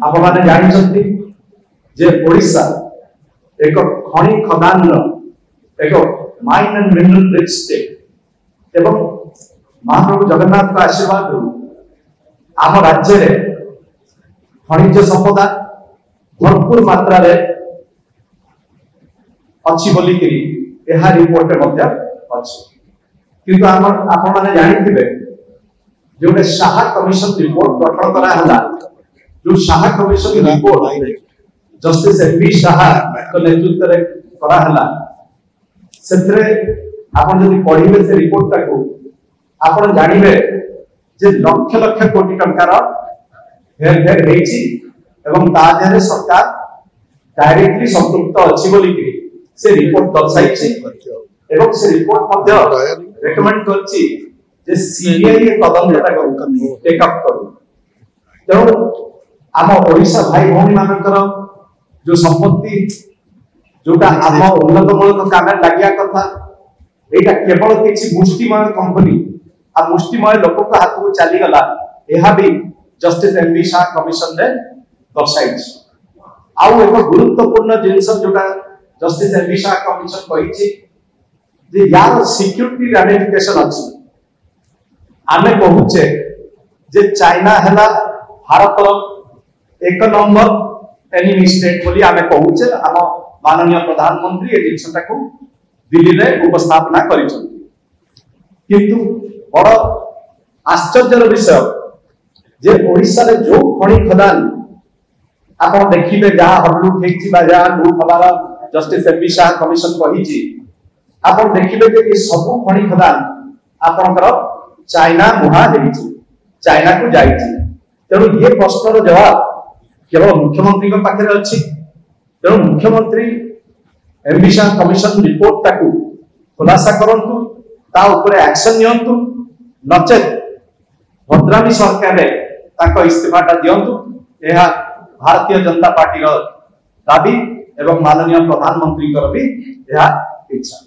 आप माने जानिछंती जे ओडिशा एक खनि खदान एक mine and mineral rich state एवं महाप्रभु जगन्नाथ का आशीर्वाद आम राज्य रे खनिज संपदा भरपूर मात्रा रे अच्छी बोली करी एहा रिपोर्ट मध्य अछि किंतु आपण माने जानिथिबे जोटे साहा कमिशन रिपोर्ट गठन करा हला जो Saha commission report justice MP Saha को नेतृत्व रे करा हला सेथरे आपण जदि पढिबे से रिपोर्ट टाको आपण जानिबे जे लक्ष लक्ष कोटी टंकार हेर फेर हेछि एवं ताजरे सरकार डायरेक्टली संतुष्ट अछि बोली कि से रिपोर्ट दर्शाइछि एवं से रिपोर्ट मध्य रेकमेंड करछि जे सीबीआई तदंत टेक अप करू तेणु आम ओडिशा भाई भौणी मानकर जो संपत्ति जोटा आम उन्नतमूलक काम लागिया कथा एटा केवल किछि मुष्टिमय कंपनी आ मुष्टिमय लोक को हाथ को चली गला एहा भी जस्टिस एमबी शाह कमिशन रे दर्शाइछि आउ एक गुरुत्वपूर्ण जिंस जोटा जस्टिस एमबी शाह कमिशन कहिछि जे यार सिक्योरिटी रैमिफिकेशन अछि आमे कहूचे जे चाइना हला भारत एक नंबर एनिमी स्टेट बोली आमे कहूचे हम माननीय प्रधानमंत्री ए जिंसटा को दिल्ली रे उपस्थापना करिसथि किंतु बड़ आश्चर्यर विषय जे ओडिशा रे जो खनि खदान आपण देखिबे जहा हडलू ठेकछि बा जहा लूट हबार जस्टिस एमपी शाह कमिशन कहिछि आपण देखिबे जे ए सब खनि खदान आपनकर चाइना मुहा देछि चाइना को जाइछि तेणु ये प्रश्नर जवाब केवल मुख्यमंत्री को पाखे अछि तेणु मुख्यमंत्री एमपी शाह कमिशन रिपोर्ट ताकू खुलासा करंतु ता ऊपर एक्शन नियंतु नचेत भद्रामी सरकार रे ताको इस्तीफाटा दियंतु एहा भारतीय जनता पार्टी रो दाबी एवं माननीय प्रधानमंत्री को भी एहा इच्छा।